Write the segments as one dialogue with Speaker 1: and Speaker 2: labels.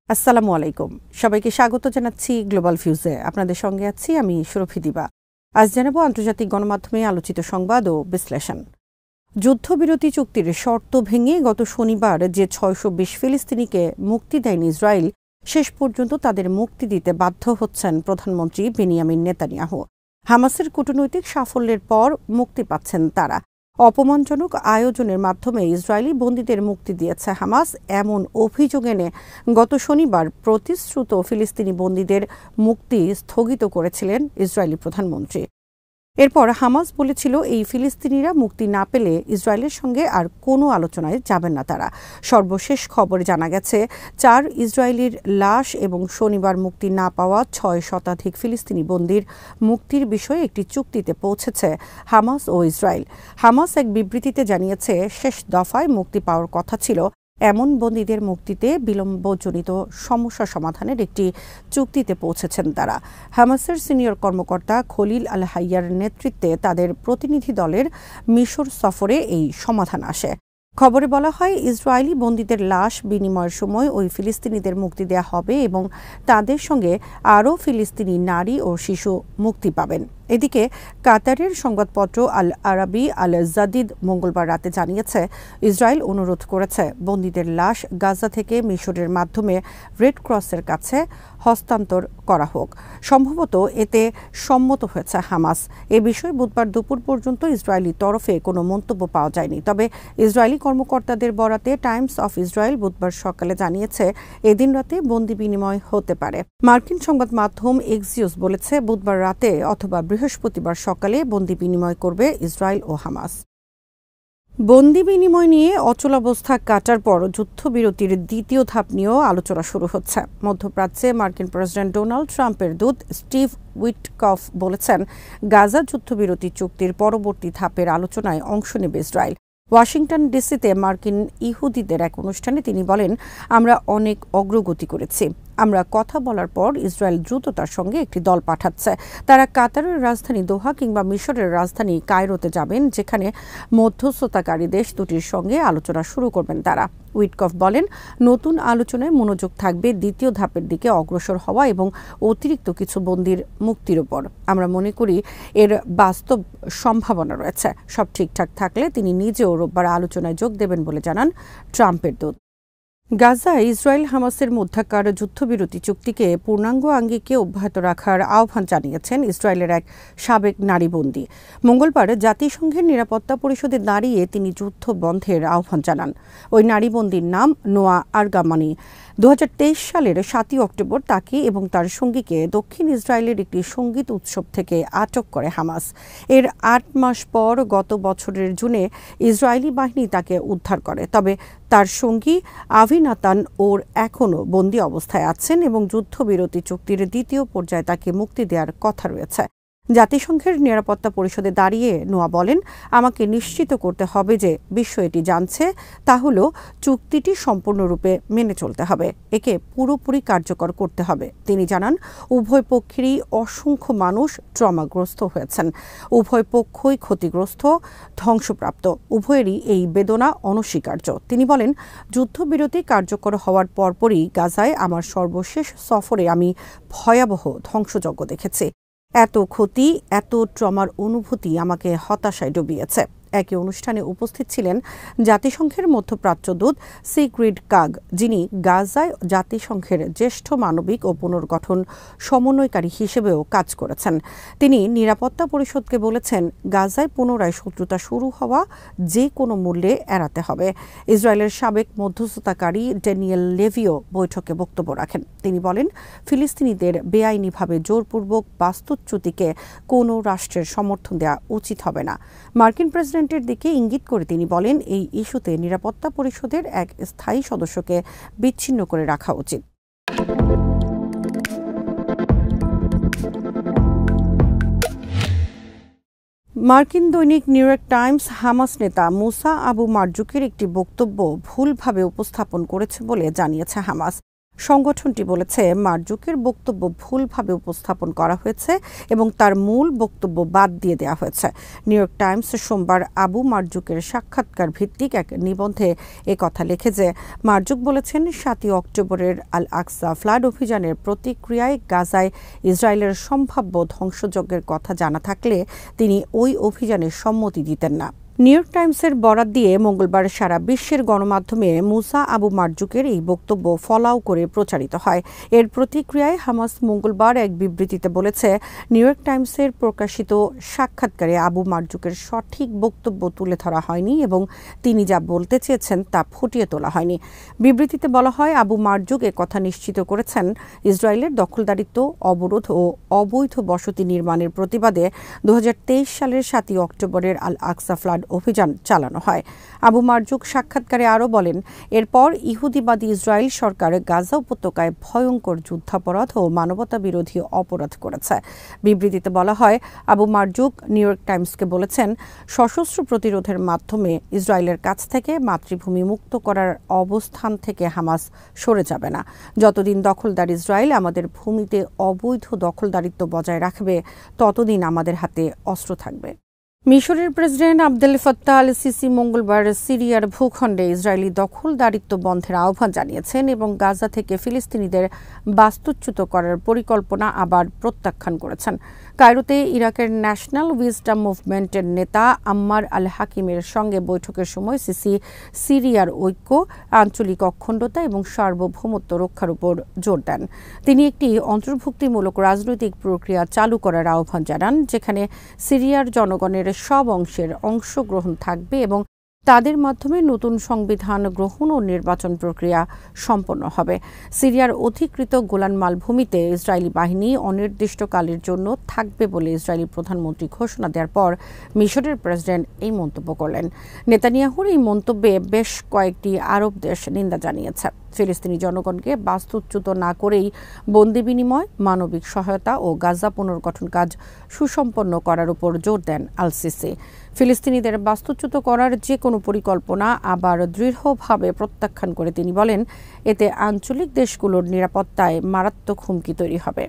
Speaker 1: আসসালামু আলাইকুম। সবাইকে স্বাগত জানাচ্ছি গ্লোবাল ভিউজে। আপনাদের সঙ্গে আছি আমি সুরভি দিবা। আজ জানাবো আন্তর্জাতিক গণমাধ্যমে আলোচিত সংবাদ ও বিশ্লেষণ। যুদ্ধবিরতি চুক্তির শর্ত ভেঙে গত শনিবার যে ৬২০ ফিলিস্তিনিকে মুক্তি দেয়নি ইসরায়েল, শেষ পর্যন্ত তাদের মুক্তি দিতে বাধ্য হচ্ছেন প্রধানমন্ত্রী বেনিয়ামিন নেতানিয়াহু। হামাসের কূটনৈতিক সাফল্যের পর মুক্তি পাচ্ছেন তারা। অপমানজনক আয়োজনের মাধ্যমে ইসরায়েলি বন্দীদের মুক্তি দিয়েছে হামাস, এমন অভিযোগ এনে গত শনিবার প্রতিশ্রুত ফিলিস্তিনি বন্দীদের মুক্তি স্থগিত করেছিলেন ইসরায়েলি প্রধানমন্ত্রী। এরপর হামাস বলেছিল এই ফিলিস্তিনিরা মুক্তি না পেলে ইসরায়েলের সঙ্গে আর কোনো আলোচনায় যাবেন না তারা। সর্বশেষ খবরে জানা গেছে ৪ ইসরায়েলির লাশ এবং শনিবার মুক্তি না পাওয়া ৬ শতাধিক ফিলিস্তিনি বন্দীর মুক্তির বিষয়ে একটি চুক্তিতে পৌঁছেছে হামাস ও ইসরায়েল। হামাস এক বিবৃতিতে জানিয়েছে শেষ দফায় মুক্তি পাওয়ার কথা ছিল এমন বন্দীদের মুক্তিতে বিলম্বজনিত সমস্যা সমাধানের একটি চুক্তিতে পৌঁছেছেন তারা। হামাসের সিনিয়র কর্মকর্তা খলিল আল হাইয়ার নেতৃত্বে তাদের প্রতিনিধি দলের মিশর সফরে এই সমাধান আসে। খবরে বলা হয় ইসরায়েলি বন্দীদের লাশ বিনিময়ের সময় ওই ফিলিস্তিনিদের মুক্তি দেওয়া হবে এবং তাদের সঙ্গে আরও ফিলিস্তিনি নারী ও শিশু মুক্তি পাবেন। এদিকে কাতারের সংবাদপত্র আল আরাবি আল জাদিদ মঙ্গলবার রাতে জানিয়েছে ইসরায়েল অনুরোধ করেছে বন্দীদের লাশ গাজা থেকে মিশরের মাধ্যমে রেড ক্রসের কাছে হস্তান্তর করা হোক। সম্ভবত এতে সম্মত হয়েছে হামাস। এ বিষয়ে বুধবার দুপুর পর্যন্ত ইসরায়েলি তরফে কোনো মন্তব্য পাওয়া যায়নি। তবে ইসরায়েলি কর্মকর্তাদের বরাতে টাইমস অফ ইসরায়েল বুধবার সকালে জানিয়েছে এদিন রাতে বন্দি বিনিময় হতে পারে। মার্কিন সংবাদ মাধ্যম এক্সিওস বলেছে বুধবার রাতে অথবা বৃহস্পতিবার সকালে বন্দি বিনিময় করবে ইসরায়েল ও হামাস। বন্দি বিনিময় নিয়ে অচলাবস্থা কাটার পর যুদ্ধবিরতির দ্বিতীয় ধাপ নিয়েও আলোচনা শুরু হচ্ছে। মধ্যপ্রাচ্যে মার্কিন প্রেসিডেন্ট ডোনাল্ড ট্রাম্পের দূত স্টিভ উইটকফ বলেছেন গাজা যুদ্ধবিরতি চুক্তির পরবর্তী ধাপের আলোচনায় অংশ নেবে ইসরায়েল। ওয়াশিংটন ডিসিতে মার্কিন ইহুদিদের এক অনুষ্ঠানে তিনি বলেন, আমরা অনেক অগ্রগতি করেছি। আমরা কথা বলার পর ইসরায়েল দ্রুততার সঙ্গে একটি দল পাঠাচ্ছে। তারা কাতারের রাজধানী দোহা কিংবা মিশরের রাজধানী কায়রোতে যাবেন, যেখানে মধ্যস্থতাকারী দেশ দুটির সঙ্গে আলোচনা শুরু করবেন তারা। উইটকফ বলেন, নতুন আলোচনায় মনোযোগ থাকবে দ্বিতীয় ধাপের দিকে অগ্রসর হওয়া এবং অতিরিক্ত কিছু বন্দির মুক্তির উপর। আমরা মনে করি এর বাস্তব সম্ভাবনা রয়েছে। সব ঠিকঠাক থাকলে তিনি নিজেও রোববার আলোচনায় যোগ দেবেন বলে জানান ট্রাম্পের দূত। গাজায় ইসরায়েল হামাসের মধ্যকার যুদ্ধবিরতি চুক্তিকে পূর্ণাঙ্গ আঙ্গিকে অব্যাহত রাখার আহ্বান জানিয়েছেন ইসরায়েলের এক সাবেক নারীবন্দী। মঙ্গলবার জাতিসংঘের নিরাপত্তা পরিষদে দাঁড়িয়ে তিনি যুদ্ধ বন্ধের আহ্বান জানান। ওই নারীবন্দীর নাম নোয়া আরগামানি। ২০২৩ সালের ৭ই অক্টোবর তাকে এবং তার সঙ্গীকে দক্ষিণ ইসরায়েলের একটি সঙ্গীত উৎসব থেকে আটক করে হামাস। এর ৮ মাস পর গত বছরের জুনে ইসরায়েলি বাহিনী তাকে উদ্ধার করে। তবে তার সঙ্গী আভিনাতান ওর এখনও বন্দী অবস্থায় আছেন এবং যুদ্ধবিরতি চুক্তির দ্বিতীয় পর্যায়ে তাকে মুক্তি দেওয়ার কথা রয়েছে। জাতিসংঘের নিরাপত্তা পরিষদে দাঁড়িয়ে নোয়া বলেন, আমাকে নিশ্চিত করতে হবে যে বিশ্ব এটি জানছে, তা হল চুক্তিটি সম্পূর্ণরূপে মেনে চলতে হবে, একে পুরোপুরি কার্যকর করতে হবে। তিনি জানান, উভয় পক্ষেরই অসংখ্য মানুষ ট্রমাগ্রস্ত হয়েছেন, উভয় পক্ষই ক্ষতিগ্রস্ত, ধ্বংসপ্রাপ্ত। উভয়েরই এই বেদনা অনস্বীকার্য। তিনি বলেন, যুদ্ধবিরতি কার্যকর হওয়ার পরপরই গাজায় আমার সর্বশেষ সফরে আমি ভয়াবহ ধ্বংসযজ্ঞ দেখেছি। এত ক্ষতি, এত ট্রমার অনুভূতি আমাকে হতাশায় ডুবিয়েছে। একই অনুষ্ঠানে উপস্থিত ছিলেন জাতিসংঘের মধ্যপ্রাচ্য দূত সিগ্রিড কাগ, যিনি গাজায় জাতিসংঘের জ্যেষ্ঠ মানবিক ও পুনর্গঠন সমন্বয়কারী হিসেবেও কাজ করেছেন। তিনি নিরাপত্তা পরিষদকে বলেছেন, গাজায় পুনরায় শত্রুতা শুরু হওয়া যে কোনো মূল্যে এড়াতে হবে। ইসরায়েলের সাবেক মধ্যস্থতাকারী ড্যানিয়েল লেভিও বৈঠকে বক্তব্য রাখেন। তিনি বলেন, ফিলিস্তিনিদের বেআইনিভাবে জোরপূর্বক বাস্তুচ্যুতিকে কোনো রাষ্ট্রের সমর্থন দেওয়া উচিত হবে না। মার্কিন প্রেসিডেন্টের দিকে ইঙ্গিত করে তিনি বলেন, এই ইস্যুতে নিরাপত্তা পরিষদের এক স্থায়ী সদস্যকে বিচ্ছিন্ন করে রাখা উচিত। মার্কিন দৈনিক নিউ ইয়র্ক টাইমস হামাস নেতা মুসা আবু মারজুকের একটি বক্তব্য ভুলভাবে উপস্থাপন করেছে বলে জানিয়েছে হামাস। সংগঠনটি বলেছে মারজুকের বক্তব্য ভুলভাবে উপস্থাপন করা হয়েছে এবং তার মূল বক্তব্য বাদ দিয়ে দেওয়া হয়েছে। নিউ ইয়র্ক টাইমস সোমবার আবু মারজুকের সাক্ষাৎকার ভিত্তিক এক নিবন্ধে একথা লিখে যে মারজুক বলেছেন ৭ই অক্টোবরের আল আকসা ফ্লাড অভিযানের প্রতিক্রিয়ায় গাজায় ইসরায়েলের সম্ভাব্য ধ্বংসযজ্ঞের কথা জানা থাকলে তিনি ওই অভিযানে সম্মতি দিতেন না। নিউ ইয়র্ক টাইমসের বরাত দিয়ে মঙ্গলবার সারা বিশ্বের গণমাধ্যমে মুসা আবু মারজুকের এই বক্তব্য ফলাও করে প্রচারিত হয়। এর প্রতিক্রিয়ায় হামাস মঙ্গলবার এক বিবৃতিতে বলেছে, নিউ ইয়র্ক টাইমসের প্রকাশিত সাক্ষাৎকারে আবু মারজুকের সঠিক বক্তব্য তুলে ধরা হয়নি এবং তিনি যা বলতে চেয়েছেন তা ফুটিয়ে তোলা হয়নি। বিবৃতিতে বলা হয়, আবু মারজুক কথা নিশ্চিত করেছেন ইসরায়েলের দখলদারিত্ব, অবরোধ ও অবৈধ বসতি নির্মাণের প্রতিবাদে ২০২৩ সালের ৭ই অক্টোবরের আল আকসা ফ্লাড অভিযান চালানো হয়। আবু মারজুক সাক্ষাৎকারে আরও বলেন, এরপর ইহুদিবাদী ইসরায়েল সরকার গাজা উপত্যকায় ভয়ঙ্কর যুদ্ধাপরাধ ও মানবতা বিরোধী অপরাধ করেছে। বিবৃতিতে বলা হয়, আবু মারজুক নিউ ইয়র্ক টাইমসকে বলেছেন, সশস্ত্র প্রতিরোধের মাধ্যমে ইসরায়েলের কাছ থেকে মাতৃভূমি মুক্ত করার অবস্থান থেকে হামাস সরে যাবে না। যতদিন দখলদার ইসরায়েল আমাদের ভূমিতে অবৈধ দখলদারিত্ব বজায় রাখবে, ততদিন আমাদের হাতে অস্ত্র থাকবে। মিশরের president Abdel Fattah al CC মঙ্গলবার সিরিয়ার ভূখণ্ডে ইসরায়েলি দখলদারিত্ব বন্ধের আহ্বান জানিয়েছেন এবং গাজা থেকে ফিলিস্তিনিদের বাস্তুচ্যুত করার পরিকল্পনা আবার প্রত্যাখ্যান করেছেন। কায়রোতে ইরাকের ন্যাশনাল উইজডম মুভমেন্টের নেতা আম্মার আল হাকিমের সঙ্গে বৈঠকের সময় সিসি সিরিয়ার ঐক্য, আঞ্চলিক অখণ্ডতা এবং সার্বভৌমত্ব রক্ষার উপর জোর দেন। তিনি একটি অন্তর্ভুক্তিমূলক রাজনৈতিক প্রক্রিয়া চালু করার আহ্বান জানান, যেখানে সিরিয়ার জনগণের সব অংশের অংশগ্রহণ থাকবে এবং তাদের মাধ্যমে নতুন সংবিধান গ্রহণ ও নির্বাচন প্রক্রিয়া সম্পন্ন হবে। সিরিয়ার অধিকৃত গোলান মালভূমিতে ইসরায়েলি বাহিনী অনির্দিষ্টকালের জন্য থাকবে বলে ইসরায়েলি প্রধানমন্ত্রী ঘোষণা দেওয়ার পর মিশরের প্রেসিডেন্ট এই মন্তব্য করলেন। নেতানিয়াহুর এই মন্তব্যে বেশ কয়েকটি আরব দেশ নিন্দা জানিয়েছে। ফিলিস্তিনি জনগণকে বাস্তুচ্যুত না করেই বন্দি বিনিময়, মানবিক সহায়তা ও গাজা পুনর্গঠন কাজ সুসম্পন্ন করার উপর জোর দেন আল সিসি। ফিলিস্তিনিদের বাস্তুচ্যুত করার যে কোনো পরিকল্পনা আবার দৃঢ়ভাবে প্রত্যাখ্যান করে তিনি বলেন, এতে আঞ্চলিক দেশগুলোর নিরাপত্তায় মারাত্মক হুমকি তৈরি হবে।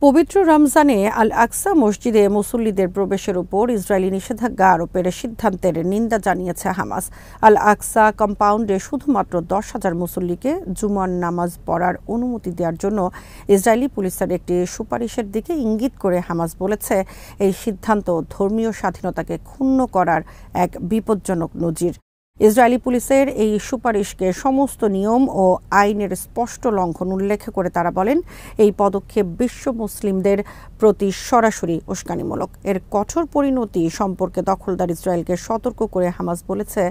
Speaker 1: পবিত্র রমজানে আল আকসা মসজিদে মুসল্লিদের প্রবেশের উপর ইসরায়েলি নিষেধাজ্ঞা আরোপের সিদ্ধান্তের নিন্দা জানিয়েছে হামাস। আল আকসা কম্পাউন্ডে শুধুমাত্র ১০,০০০ মুসল্লিকে জুমার নামাজ পড়ার অনুমতি দেওয়ার জন্য ইসরায়েলি পুলিশের একটি সুপারিশের দিকে ইঙ্গিত করে হামাস বলেছে, এই সিদ্ধান্ত ধর্মীয় স্বাধীনতাকে ক্ষুণ্ণ করার এক বিপজ্জনক নজির। ইসরায়েলি পুলিশের এই সুপারিশকে সমস্ত নিয়ম ও আইনের স্পষ্ট লঙ্ঘন উল্লেখ করে তারা বলেন, এই পদক্ষেপ বিশ্ব মুসলিমদের প্রতি সরাসরি উস্কানিমূলক। এর কঠোর পরিণতি সম্পর্কে দখলদার ইসরায়েলকে সতর্ক করে হামাস বলেছে,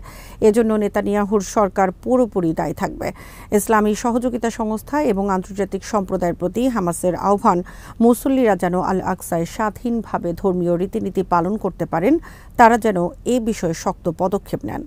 Speaker 1: এজন্য নেতানিয়াহুর সরকার পুরোপুরি দায়ী থাকবে। ইসলামী সহযোগিতা সংস্থা এবং আন্তর্জাতিক সম্প্রদায়ের প্রতি হামাসের আহ্বান, মুসল্লিরা যেন আল আকসায় স্বাধীনভাবে ধর্মীয় রীতিনীতি পালন করতে পারেন, তারা যেন এ বিষয়ে শক্ত পদক্ষেপ নেন।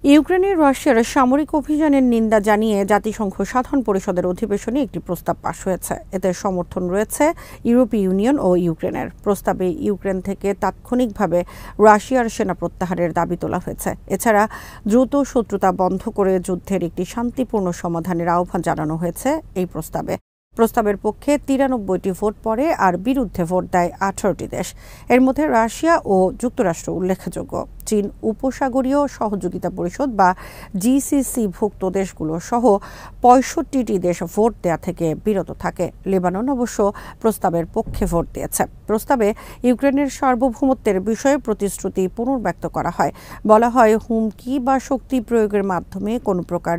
Speaker 1: ইউক্রেনের রাশিয়ার সামরিক অভিযানের নিন্দা জানিয়ে জাতিসংঘ সাধারণ পরিষদের অধিবেশনে একটি প্রস্তাব পাশ হয়েছে। এতে সমর্থন রয়েছে ইউরোপীয় ইউনিয়ন ও ইউক্রেনের। প্রস্তাবে ইউক্রেন থেকে তাৎক্ষণিকভাবে রাশিয়ার সেনা প্রত্যাহারের দাবি তোলা হয়েছে। এছাড়া দ্রুত শত্রুতা বন্ধ করে যুদ্ধের একটি শান্তিপূর্ণ সমাধানের আহ্বান জানানো হয়েছে এই প্রস্তাবে। প্রস্তাবের পক্ষে ৯৩টি ভোট পড়ে আর বিরুদ্ধে ভোট দেয় ১৮টি দেশ। এর মধ্যে রাশিয়া ও যুক্তরাষ্ট্র উল্লেখযোগ্য। চীন উপসাগরীয় সহযোগিতা পরিষদ বা জিসিসি-ভুক্ত দেশগুলো সহ ৬৫টি দেশ ভোট দেয়া থেকে বিরত থাকে। লেবানন অবশ্য প্রস্তাবের পক্ষে ভোট দিয়েছে। প্রস্তাবে ইউক্রেনের সার্বভৌমত্বের বিষয়ে প্রতিশ্রুতি পুনর্ব্যক্ত করা হয়। বলা হয়, হুমকি বা শক্তি প্রয়োগের মাধ্যমে কোনো প্রকার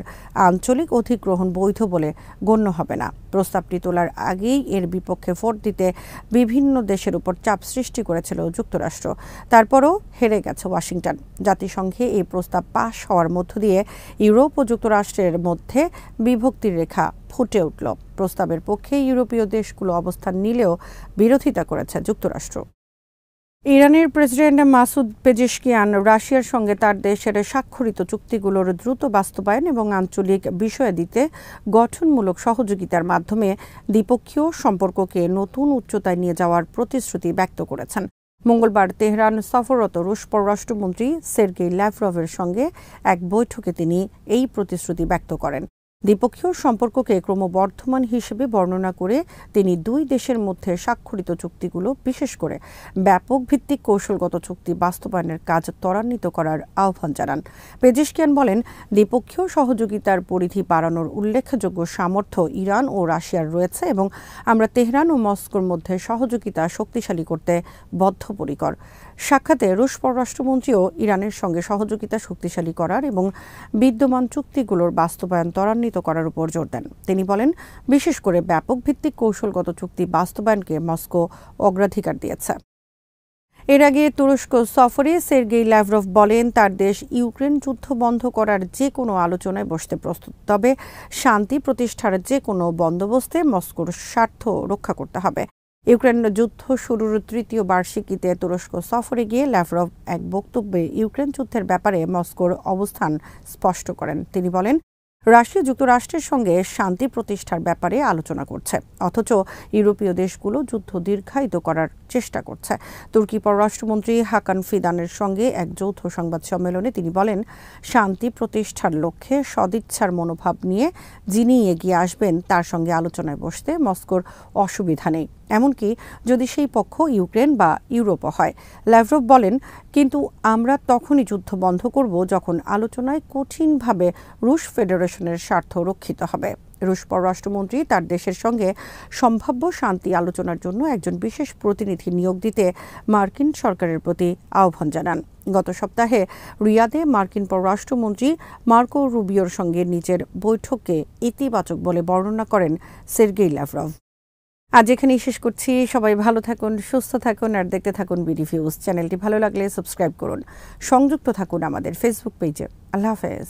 Speaker 1: আঞ্চলিক অধিগ্রহণ বৈধ বলে গণ্য হবে না। প্রস্তাবটি তোলার আগেই এর বিপক্ষে ভোট দিতে বিভিন্ন দেশের উপর চাপ সৃষ্টি করেছিল যুক্তরাষ্ট্র। তারপরও হেরে গেছে ওয়াশিংটন। জাতিসংঘে এই প্রস্তাব পাশ হওয়ার মধ্য দিয়ে ইউরোপ ও যুক্তরাষ্ট্রের মধ্যে বিভক্তির রেখা ফুটে উঠল। প্রস্তাবের পক্ষে ইউরোপীয় দেশগুলো অবস্থান নিলেও বিরোধিতা করেছে যুক্তরাষ্ট্র। ইরানের প্রেসিডেন্ট মাসুদ পেজেশকিয়ান রাশিয়ার সঙ্গে তার দেশের স্বাক্ষরিত চুক্তিগুলোর দ্রুত বাস্তবায়ন এবং আঞ্চলিক বিষয়াদিতে গঠনমূলক সহযোগিতার মাধ্যমে দ্বিপক্ষীয় সম্পর্ককে নতুন উচ্চতায় নিয়ে যাওয়ার প্রতিশ্রুতি ব্যক্ত করেছেন। মঙ্গলবার তেহরান সফররত রুশ পররাষ্ট্রমন্ত্রী সের্গেই ল্যাভরভের সঙ্গে এক বৈঠকে তিনি এই প্রতিশ্রুতি ব্যক্ত করেন। দ্বিপক্ষীয় সম্পর্ককে ক্রমবর্ধমান হিসেবে বর্ণনা করে তিনি দুই দেশের মধ্যে স্বাক্ষরিত চুক্তিগুলো, বিশেষ করে ব্যাপক ভিত্তিক কৌশলগত চুক্তি বাস্তবায়নের কাজ ত্বরান্বিত করার আহ্বান জানান। পেজেশকিয়ান বলেন, দ্বিপক্ষীয় সহযোগিতার পরিধি বাড়ানোর উল্লেখযোগ্য সামর্থ্য ইরান ও রাশিয়ার রয়েছে এবং আমরা তেহরান ও মস্কোর মধ্যে সহযোগিতা শক্তিশালী করতে বদ্ধপরিকর। সাক্ষাতে রুশ পররাষ্ট্রমন্ত্রীও ইরানের সঙ্গে সহযোগিতা শক্তিশালী করার এবং বিদ্যমান চুক্তিগুলোর বাস্তবায়ন ত্বরান্বিত করার উপর জোর দেন। তিনি বলেন, বিশেষ করে ব্যাপক ভিত্তিক কৌশলগত চুক্তি বাস্তবায়নকে মস্কো অগ্রাধিকার দিয়েছে। এর আগে তুরস্ক সফরে সের্গেই ল্যাভরভ বলেন, তার দেশ ইউক্রেন যুদ্ধ বন্ধ করার যে কোনো আলোচনায় বসতে প্রস্তুত, তবে শান্তি প্রতিষ্ঠার যে কোনো বন্দোবস্তে মস্কোর স্বার্থ রক্ষা করতে হবে। ইউক্রেন যুদ্ধ শুরুর তৃতীয় বার্ষিকীতে তুরস্ক সফরে গিয়ে ল্যাভরভ এক বক্তব্যে ইউক্রেন যুদ্ধের ব্যাপারে মস্কোর অবস্থান স্পষ্ট করেন। তিনি বলেন, রাশিয়া যুক্তরাষ্ট্রের সঙ্গে শান্তি প্রতিষ্ঠার ব্যাপারে আলোচনা করছে, অথচ ইউরোপীয় দেশগুলো যুদ্ধ দীর্ঘায়িত করার চেষ্টা করছে। তুর্কি পররাষ্ট্রমন্ত্রী হাকান ফিদানের সঙ্গে এক যৌথ সংবাদ সম্মেলনে তিনি বলেন, শান্তি প্রতিষ্ঠার লক্ষ্যে সদিচ্ছার মনোভাব নিয়ে যিনি এগিয়ে আসবেন তার সঙ্গে আলোচনায় বসতে মস্কোর অসুবিধা নেই, এমনকি যদি সেই পক্ষ ইউক্রেন বা ইউরোপ হয়। ল্যাভরভ বলেন, কিন্তু আমরা তখনই যুদ্ধ বন্ধ করব যখন আলোচনায় কঠিনভাবে রুশ ফেডারেশনের স্বার্থ রক্ষিত হবে। রুশ পররাষ্ট্রমন্ত্রী তার দেশের সঙ্গে সম্ভাব্য শান্তি আলোচনার জন্য একজন বিশেষ প্রতিনিধি নিয়োগ দিতে মার্কিন সরকারের প্রতি আহ্বান জানান। গত সপ্তাহে রিয়াদে মার্কিন পররাষ্ট্রমন্ত্রী মার্কো রুবিওর সঙ্গে নিজের বৈঠককে ইতিবাচক বলে বর্ণনা করেন সের্গেই ল্যাভরভ। আজ এখানেই শেষ করছি। সবাই ভালো থাকুন, সুস্থ থাকুন আর দেখতে থাকুন বিডি ভিউজ। চ্যানেলটি ভালো লাগলে সাবস্ক্রাইব করুন, সংযুক্ত থাকুন আমাদের ফেসবুক পেজে। আল্লাহ হাফেজ।